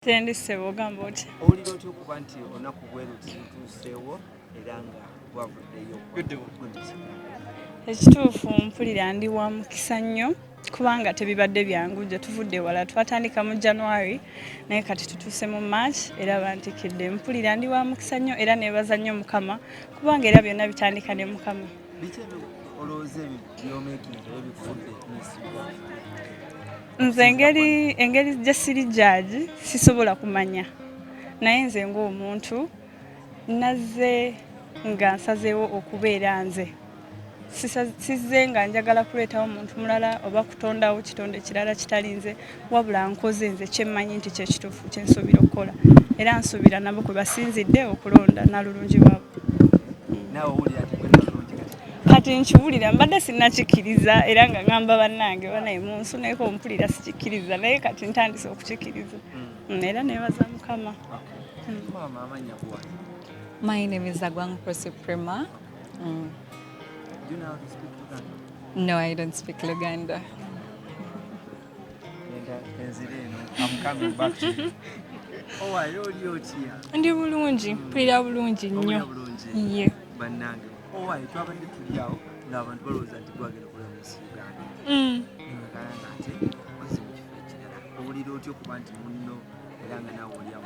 Tendise ogamba oti. Owulira otya okuba nti olunaku bwe luti lutuuseewo era nga wavuddeyo Ekituufu mpulira ndi wa mukisa nnyo kubanga tebibadde byangu gye tuvudde wala twatandika mu January naye kati tutuuse mu March era bantikidde. Mpulira ndi wa mukisa nnyo era neebaza nnyo Mukama kubanga era byonna bitandika ne Mukama. Biki olowooza by'omeekinga ebikufudde Nze engeri gye siri judge sisobola kumanya naye nze ng'omuntu nazze nga nsazeewo okubeera nze sizze nga njagala kuleetawo omuntu mulala oba kutondawo kitonde kirala kitali nze wabula nkoze nze kyemmanyi nti kyekituufu kyensuubira okukola era nsuubira nabo kwe basinzidde okulonda nalulungi waabwe. Kati nkiwulira mbadde sinnakikkiriza era nga ngamba bannange banaye munsuneko ompulira sikikkiriza naye kati ntandise okukikkiriza era neebaza Mukama. My name is Agwangpo Suprema. Do you know how to speak Uganda? No, I don't speak Luganda. I'm coming back to you. Oh, I know you here. Ndi bulungi, mpulira bulungi nnyo. Ye. Bannange. Oh, I twabadde tuli awo ng'abantu balowooza nti twagenda okulaba mu Uganda. Ngakala ng'ate wazze mu kifo ekirala. Owulira otya okuba nti munno era nga naawe oli awo?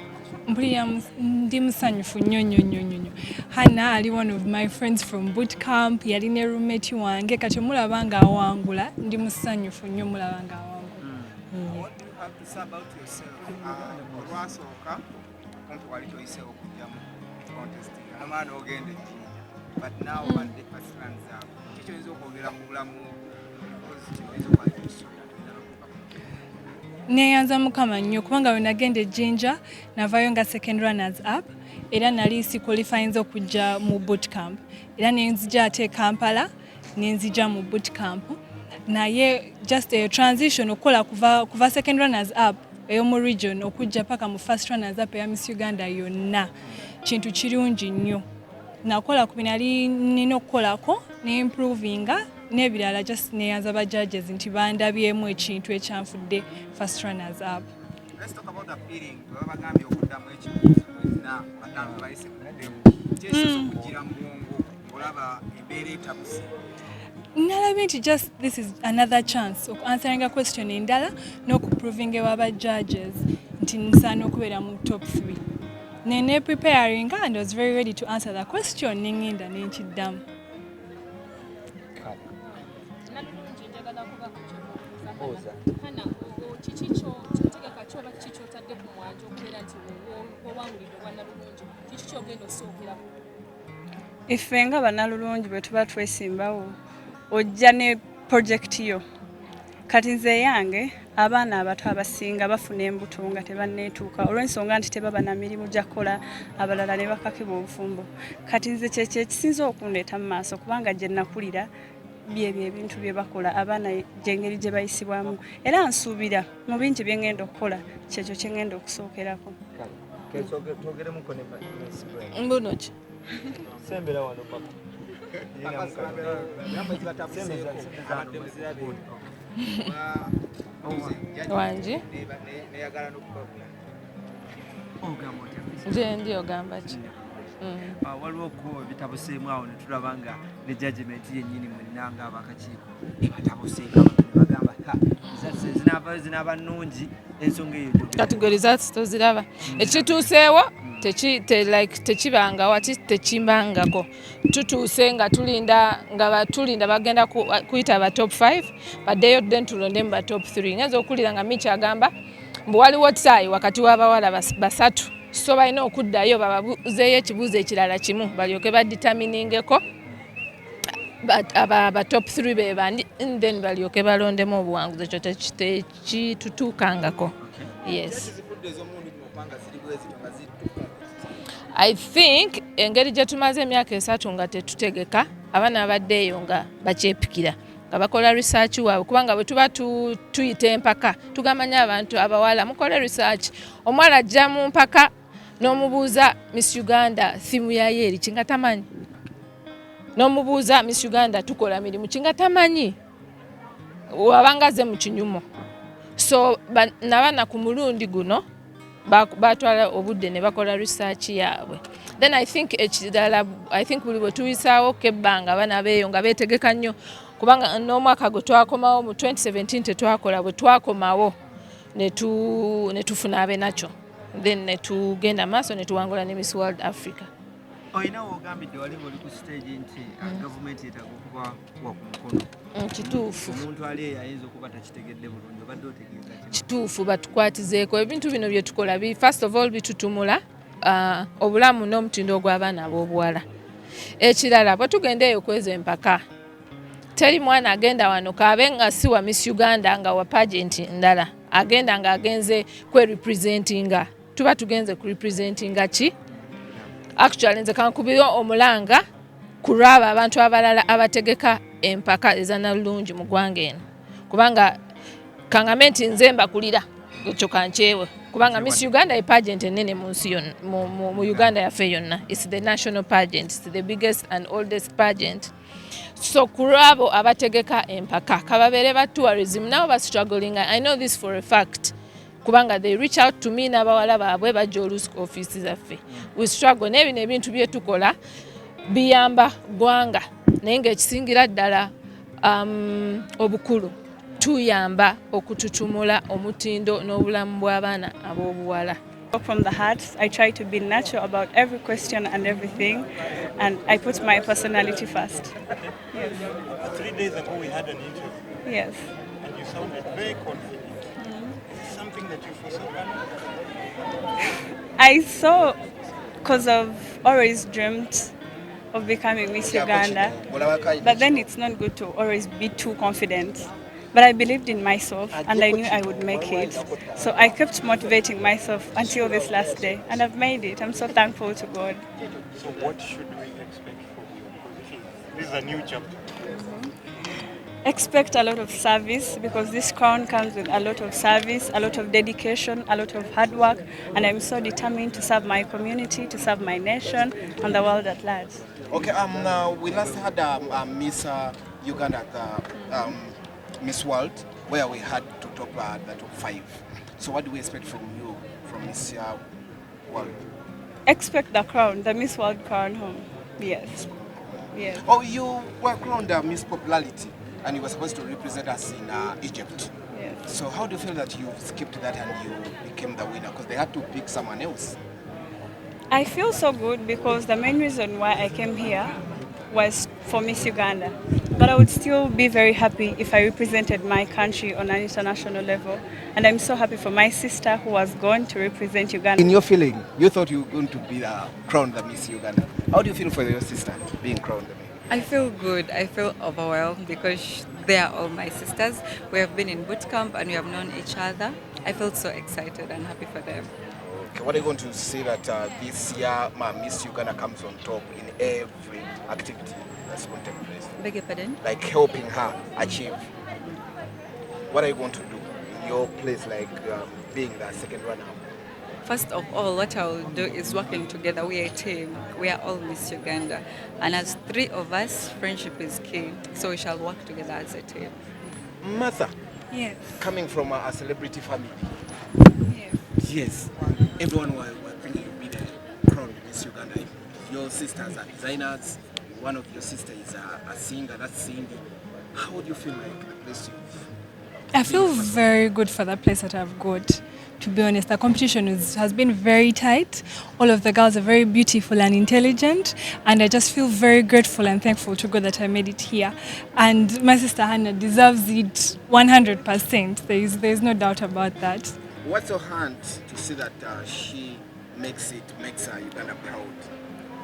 Mpulira ndi musanyufu nnyo. Hannah ali one of my friends from boot camp, yali ne roommate wange kati mulaba nga awangula, ndi musanyufu nnyo mulaba nga awangula. What do you have to say about yourself? Olwasooka kumpi wali toyiseewo okujja mu contesting amaana ogenda ejjinja but now obadde first runs up kiki oyinza okwogera ku bulamu neeyanza Mukama nnyo kubanga we nagenda ejjinja navayo nga second runners up era nali siqualifyinza okujja mu boot camp era nenzija ate Kampala nenzija mu boot camp naye just a transition okukola kuva second runners up eyomu region okujja paka mu first runners up eya Miss Uganda yonna kintu kirungi nnyo nakola ku binali nina okukolako ne improvinga n'ebirala just neeyanza ba judges nti bandabyemu ekintu ekyanfudde first runners up. Let's talk about the feeling. Baba bagambye okuddamu ekibuuzo mwezina batambi bayise kuddemu kyekiso okugira mu bwongo olaba embeera etabuse. Nalabye nti just this is another chance of answering a question endala n'okuproving aba judges nti nsaana okubeera mu top 3. Nene preparing and I was very ready to answer the question ninginda nenkiddamu. Ife nga bannalulungi bwe tuba twesimbawo ojja ne project yo kati nze yange abaana abato abasinga bafuna embuto nga tebanneetuuka olw'ensonga nti tebaba na mirimu gyakola abalala ne bakakibwa obufumbo kati nze kyekyo ekisinza okundeeta mu maaso kubanga gye nakulira byebyo ebintu bye bakola abaana gyengeri gye bayisibwamu era nsuubira mu bingi bye ngenda okukola kyekyo kye ngenda okusookerako. Mbuno ki? Sembera wano papa. Wangi nje ndi ogamba ki? Waliwo ko bitabuseemu awo ne tulaba nga ne judgment yennyini mwenna ng'abakakiiko batabuseeko bagamba zinaaba nnungi ensonga eyo category results toziraba ekituuseewo tekibanga wati tekimbangako tutuuse nga tulinda bagenda kuyita aba top 5 baddeyo then tulonde mu ba top 3 ngenza okulira nga Michi agamba mbu waliwo taayi wakati w'abawala basatu so balina okuddayo bababuzeeyo ekibuuzo ekirala kimu balyoke baditaminingeko aba top 3 be bandi then balyoke balondemu obuwanguzi ekyo tekitutuukangako. Yes. I think engeri gye tumaze emyaka 3 nga tetutegeka abaana abaddeeyo nga bakyepikira nga bakola research waabwe kubanga bwe tuba tuyita empaka tugamanya abantu abawala mukole research omwala ajja mu mpaka n'omubuuza Miss Uganda thimu yayo eri kinga tamanyi n'omubuuza Miss Uganda tukola mirimu kinga tamanyi wabangaze mu kinyumo so nabaana ku mulundi guno batwala obudde ne bakola research yaabwe. Then I think buli bwe tuyisaawo kebbanga abaana beeyo nga beetegeka nnyo kubanga n'omwaka gwe twakomawo mu 2017 tetwakola bwe twakomawo ne tufuna abenakyo then ne tugenda maaso ne tuwangula ne Miss World Africa. Oyinawo ogambidde wali ng'oli ku stage nti gavumenti etaaga okuba wa ku mukono. Kituufu. Omuntu ali eyo ayinza okuba takitegedde bulungi obadde otegeeza ki? Kituufu batukwatizeeko ebintu bino bye tukola first of all bitutumula obulamu n'omutindo gw'abaana ab'obuwala. Ekirala bwe tugenda eyo kweza empaka teri mwana agenda wano kaabe nga si wa Miss Uganda nga wa pageant ndala agenda nga agenze kwerepresentinga tuba tugenze kurepresentinga ki actually nze kankubira omulanga ku lwabo abantu abalala abategeka empaka ezanalungi mu ggwanga eno kubanga kangame nti nze mbakulira ekyo kankyewe kubanga Miss Uganda pageant enene mu nsi yonna mu Uganda yaffe yonna. It's the national pageant, it's the biggest and oldest pageant. So ku lwabo abategeka empaka kababeere ba tourism nabo ba struggling. I know this for a fact kubanga they reach out to me n'abawala baabwe bajja oluusi office zaffe. We struggle n'ebino ebintu bye tukola biyamba ggwanga naye ng'ekisingira ddala obukulu tuyamba okututumula omutindo n'obulamu bw'abaana ab'obuwala. From the heart, I try to be natural about every question and everything, and I put my personality first. Yes. 3 days ago we had an interview. Yes. And you sounded very confident. Is it something that you foresee? I saw, because I've always dreamt of becoming Miss Uganda, but then it's not good to always be too confident. But I believed in myself and I knew I would make it. So I kept motivating myself until this last day, and I've made it. I'm so thankful to God. So what should we expect from you? This is a new chapter. Expect a lot of service, because this crown comes with a lot of service, a lot of dedication, a lot of hard work, and I'm so determined to serve my community, to serve my nation and the world at large. Okay, we last had Miss Uganda at the Miss World, where we had to top the top 5. So what do we expect from you, from Miss World? Expect the crown, the Miss World crown home. Yes. Yes. Oh, you were crowned Miss Popularity, and you were supposed to represent us in Egypt. Yes. So how do you feel that you skipped that and you became the winner? Because they had to pick someone else. I feel so good because the main reason why I came here was for Miss Uganda. But I would still be very happy if I represented my country on an international level. And I'm so happy for my sister who was going to represent Uganda. In your feeling, you thought you were going to be crowned the Miss Uganda. How do you feel for your sister being crowned the Miss? I feel good. I feel overwhelmed because they are all my sisters. We have been in boot camp and we have known each other. I feel so excited and happy for them. Okay, what are you going to say that this year Miss Uganda comes on top in every activity that's going to take place? Beg your pardon? Like helping her achieve. What are you going to do in your place, like being the second runner? First of all, what I will do is working together. We are a team. We are all Miss Uganda. And as 3 of us, friendship is key. So we shall work together as a team. Martha, Yes. coming from a celebrity family. Yes. Yes. Everyone will think you be the crown Miss Uganda. Your sisters are designers. One of your sisters is a singer, that's Cindy. How would you feel like the place you've I feel very good for the place that I've got. To be honest, the competition has been very tight. All of the girls are very beautiful and intelligent, and I just feel very grateful and thankful to God that I made it here. And my sister Hannah deserves it 100%. There is no doubt about that. What's your hand to see that she makes her Uganda proud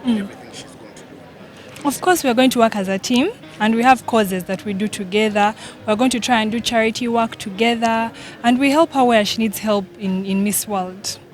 in everything she's going to do? Of course, we are going to work as a team, and we have causes that we do together. We're going to try and do charity work together, and we help her where she needs help in Miss World.